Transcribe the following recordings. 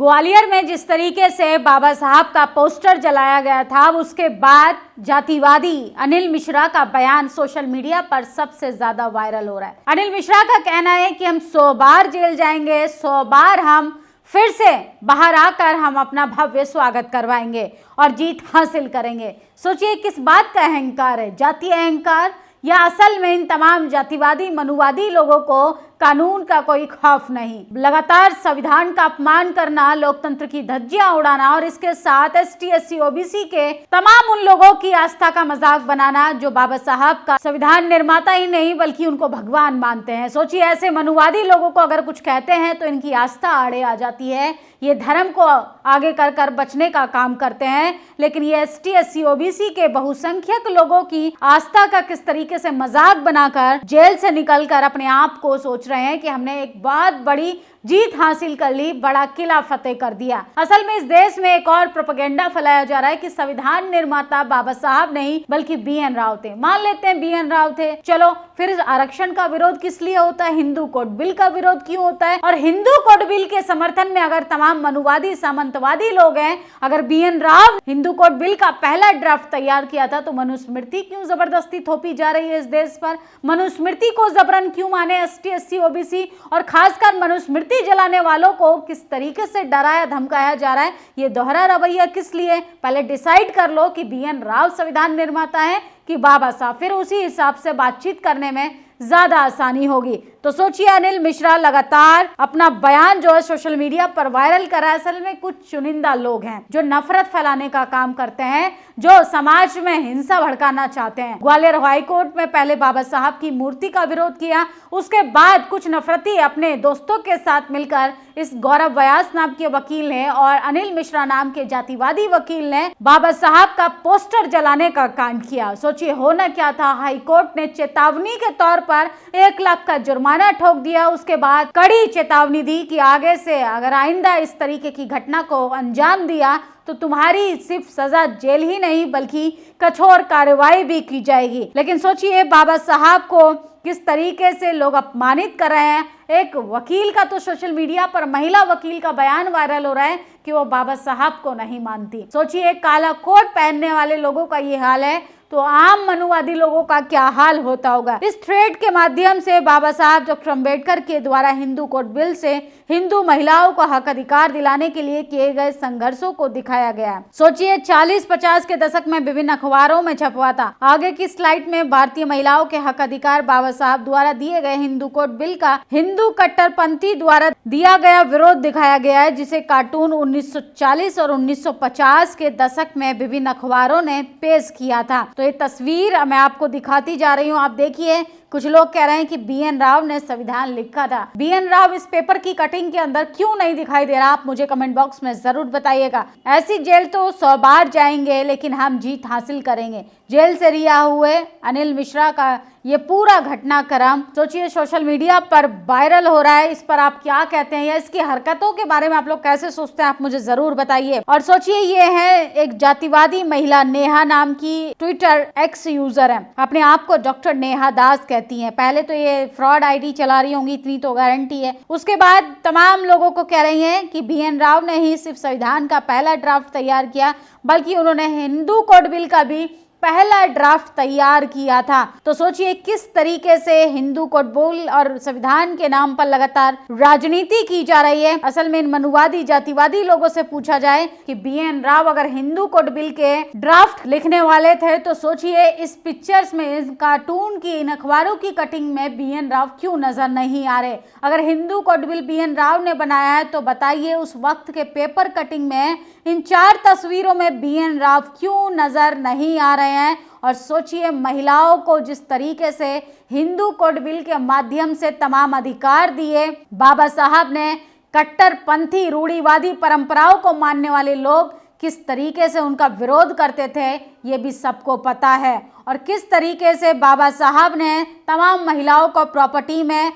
ग्वालियर में जिस तरीके से बाबा साहब का पोस्टर जलाया गया था, उसके बाद जातिवादी अनिल मिश्रा का बयान सोशल मीडिया पर सबसे ज्यादा वायरल हो रहा है। अनिल मिश्रा का कहना है कि हम 100 बार जेल जाएंगे, 100 बार हम फिर से बाहर आकर हम अपना भव्य स्वागत करवाएंगे और जीत हासिल करेंगे। सोचिए किस बात का अहंकार है, जातीय अहंकार या असल में इन तमाम जातिवादी मनुवादी लोगों को कानून का कोई खौफ नहीं। लगातार संविधान का अपमान करना, लोकतंत्र की धज्जियां उड़ाना और इसके साथ एसटी, एससी, ओबीसी के तमाम उन लोगों की आस्था का मजाक बनाना जो बाबा साहब का संविधान निर्माता ही नहीं बल्कि उनको भगवान मानते हैं। सोचिए ऐसे मनुवादी लोगों को अगर कुछ कहते हैं तो इनकी आस्था आड़े आ जाती है। ये धर्म को आगे कर कर बचने का काम करते हैं, लेकिन ये एसटी, एससी, ओबीसी के बहुसंख्यक लोगों की आस्था का किस तरीके से मजाक बनाकर जेल से निकलकर अपने आप को सोच रहे हैं कि हमने एक बहुत बड़ी जीत हासिल कर ली, बड़ा किला फतेह कर दिया। असल में इस देश में एक और प्रोपेगेंडा फैलाया जा रहा है कि संविधान निर्माता बाबा साहब नहीं बल्कि BN राव थे। मान लेते हैं BN राव थे, चलो फिर आरक्षण का विरोध किस लिए होता है, हिंदू कोड बिल का विरोध क्यों होता है? और हिंदू कोड बिल के समर्थन में अगर तमाम मनुवादी सामंतवादी लोग हैं, अगर BN Rao Hindu code bill का पहला ड्राफ्ट तैयार किया था तो मनुस्मृति क्यों जबरदस्ती थोपी जा रही है इस देश पर? मनुस्मृति को जबरन क्यों माने एसटी, एससी, ओबीसी और खासकर मनुस्मृति जलाने वालों को किस तरीके से डराया धमकाया जा रहा है? ये दोहरा रवैया किस लिए? पहले डिसाइड कर लो कि BN राव संविधान निर्माता है कि बाबा साहब, फिर उसी हिसाब से बातचीत करने में ज्यादा आसानी होगी। तो सोचिए अनिल मिश्रा लगातार अपना बयान जो है सोशल मीडिया पर वायरल कर रहा है। असल में कुछ चुनिंदा लोग हैं जो नफरत फैलाने का काम करते हैं, जो समाज में हिंसा भड़काना चाहते हैं। ग्वालियर हाईकोर्ट में पहले बाबा साहब की मूर्ति का विरोध किया, उसके बाद कुछ नफरती अपने दोस्तों के साथ मिलकर इस गौरव व्यास नाम के वकील ने और अनिल मिश्रा नाम के जातिवादी वकील ने बाबा साहब का पोस्टर जलाने का कांड किया। सोचिए होना क्या था, हाईकोर्ट ने चेतावनी के तौर पर 1 लाख का जुर्माना ठोक दिया। उसके बाद कड़ी चेतावनी दी कि आगे से अगर आइंदा इस तरीके की घटना को अंजाम दिया तो तुम्हारी सिर्फ सजा जेल ही नहीं बल्कि कठोर कार्रवाई भी की जाएगी। लेकिन सोचिए बाबा साहब को किस तरीके से लोग अपमानित कर रहे हैं। एक वकील का तो सोशल मीडिया पर महिला वकील का बयान वायरल हो रहा है कि वो बाबा साहब को नहीं मानती। सोचिए काला कोट पहनने वाले लोगों का ये हाल है तो आम मनुवादी लोगों का क्या हाल होता होगा। इस थ्रेड के माध्यम से बाबा साहब डॉक्टर अम्बेडकर के द्वारा हिंदू कोड बिल से हिंदू महिलाओं को हक अधिकार दिलाने के लिए किए गए संघर्षों को दिखाया गया है। सोचिए 40-50 के दशक में विभिन्न अखबारों में छपवा था। आगे की स्लाइड में भारतीय महिलाओं के हक अधिकार बाबा साहब द्वारा दिए गए हिंदू कोड बिल का हिंदू कट्टरपंथी द्वारा दिया गया विरोध दिखाया गया है, जिसे कार्टून 1940 और 1950 के दशक में विभिन्न अखबारों ने पेश किया था। तो ये तस्वीर मैं आपको दिखाती जा रही हूँ, आप देखिए। कुछ लोग कह रहे हैं कि BN राव ने संविधान लिखा था। BN राव इस पेपर की कटिंग के अंदर क्यों नहीं दिखाई दे रहा, आप मुझे कमेंट बॉक्स में जरूर बताइएगा। ऐसी जेल तो 100 बार जाएंगे लेकिन हम जीत हासिल करेंगे। जेल से रिहा हुए अनिल मिश्रा का ये पूरा घटनाक्रम सोचिए सोशल मीडिया पर वायरल हो रहा है। इस पर आप क्या कहते हैं या इसकी हरकतों के बारे में आप लोग कैसे सोचते हैं, आप मुझे जरूर बताइए। और सोचिए ये है एक जातिवादी महिला नेहा नाम की ट्विटर X यूजर है, अपने आप को डॉक्टर नेहा दास कहती हैं। पहले तो ये फ्रॉड ID चला रही होंगी, इतनी तो गारंटी है। उसके बाद तमाम लोगों को कह रही हैं कि BN राव ने ही सिर्फ संविधान का पहला ड्राफ्ट तैयार किया बल्कि उन्होंने हिंदू कोड बिल का भी पहला ड्राफ्ट तैयार किया था। तो सोचिए किस तरीके से हिंदू कोड बिल और संविधान के नाम पर लगातार राजनीति की जा रही है। असल में इन मनुवादी जातिवादी लोगों से पूछा जाए कि BN राव अगर हिंदू कोड बिल के ड्राफ्ट लिखने वाले थे तो सोचिए इस पिक्चर्स में, इस कार्टून की, इन अखबारों की कटिंग में BN राव क्यों नजर नहीं आ रहे? अगर Hindu code bill BN Rao ने बनाया है तो बताइए उस वक्त के पेपर कटिंग में इन 4 तस्वीरों में BN राव क्यों नजर नहीं आ रहे हैं? और सोचिए महिलाओं को जिस तरीके से हिंदू कोड बिल के माध्यम से तमाम अधिकार दिए बाबा साहब ने, कट्टरपंथी रूढ़िवादी परंपराओं को मानने वाले लोग किस तरीके से उनका विरोध करते थे ये भी सबको पता है। और किस तरीके से बाबा साहब ने तमाम महिलाओं को प्रॉपर्टी में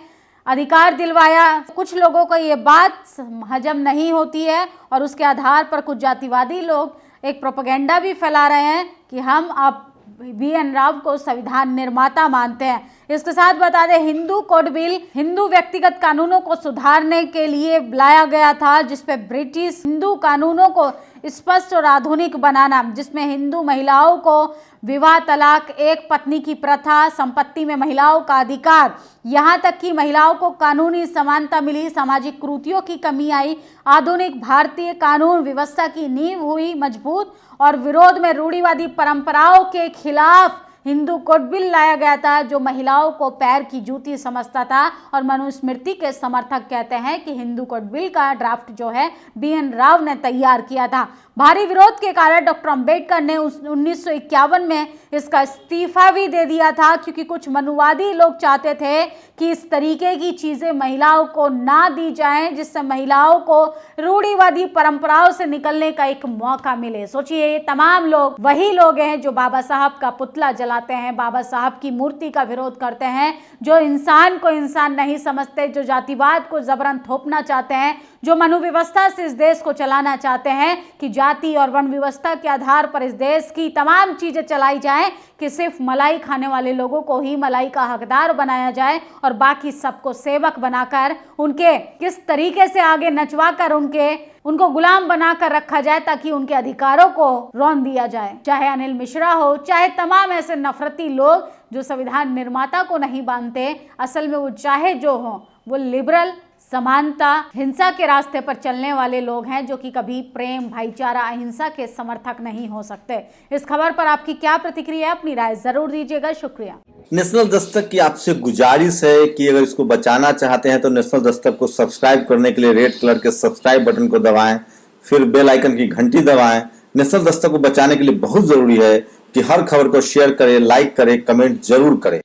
अधिकार दिलवाया। कुछ लोगों को ये बात हजम नहीं होती है और उसके आधार पर कुछ जातिवादी लोग एक प्रोपेगेंडा भी फैला रहे हैं कि हम अब BN राव को संविधान निर्माता मानते हैं। इसके साथ बता दें, हिंदू कोड बिल हिंदू व्यक्तिगत कानूनों को सुधारने के लिए लाया गया था, जिसपे ब्रिटिश हिंदू कानूनों को स्पष्ट और आधुनिक बनाना, जिसमें हिंदू महिलाओं को विवाह, तलाक, एक पत्नी की प्रथा, संपत्ति में महिलाओं का अधिकार, यहाँ तक कि महिलाओं को कानूनी समानता मिली, सामाजिक कुरीतियों की कमी आई, आधुनिक भारतीय कानून व्यवस्था की नींव हुई मजबूत और विरोध में रूढ़िवादी परंपराओं के खिलाफ हिंदू कोड बिल लाया गया था, जो महिलाओं को पैर की जूती समझता था। और मनुस्मृति के समर्थक कहते हैं कि हिंदू कोड बिल का ड्राफ्ट जो है BN राव ने तैयार किया था। भारी विरोध के कारण डॉक्टर अंबेडकर ने 1951 में इसका इस्तीफा भी दे दिया था, क्योंकि कुछ मनुवादी लोग चाहते थे कि इस तरीके की चीजें महिलाओं को ना दी जाएं, जिससे महिलाओं को रूढ़िवादी परंपराओं से निकलने का एक मौका मिले। सोचिए, ये तमाम लोग वही लोग हैं जो बाबा साहब का पुतला जलाते हैं, बाबा साहब की मूर्ति का विरोध करते हैं, जो इंसान को इंसान नहीं समझते, जो जातिवाद को जबरन थोपना चाहते हैं, जो मनु व्यवस्था से इस देश को चलाना चाहते हैं कि जाति और वर्ण व्यवस्था के आधार पर इस देश की तमाम चीजें चलाई जाएं, कि सिर्फ मलाई खाने वाले लोगों को ही मलाई का हकदार बनाया जाए और बाकी सबको सेवक बनाकर उनके किस तरीके से आगे नचवाकर उनको गुलाम बनाकर रखा जाए, ताकि उनके अधिकारों को रौंद दिया जाए। चाहे अनिल मिश्रा हो, चाहे तमाम ऐसे नफरती लोग जो संविधान निर्माता को नहीं मानते, असल में वो चाहे जो हो, वो लिबरल, समानता, हिंसा के रास्ते पर चलने वाले लोग हैं, जो कि कभी प्रेम, भाईचारा, अहिंसा के समर्थक नहीं हो सकते। इस खबर पर आपकी क्या प्रतिक्रिया है? अपनी राय जरूर दीजिएगा। शुक्रिया। नेशनल दस्तक की आपसे गुजारिश है कि अगर इसको बचाना चाहते हैं तो नेशनल दस्तक को सब्सक्राइब करने के लिए रेड कलर के सब्सक्राइब बटन को दबाएं, फिर बेल आइकन की घंटी दबाएं। नेशनल दस्तक को बचाने के लिए बहुत जरूरी है कि हर खबर को शेयर करें, लाइक करें, कमेंट जरूर करें।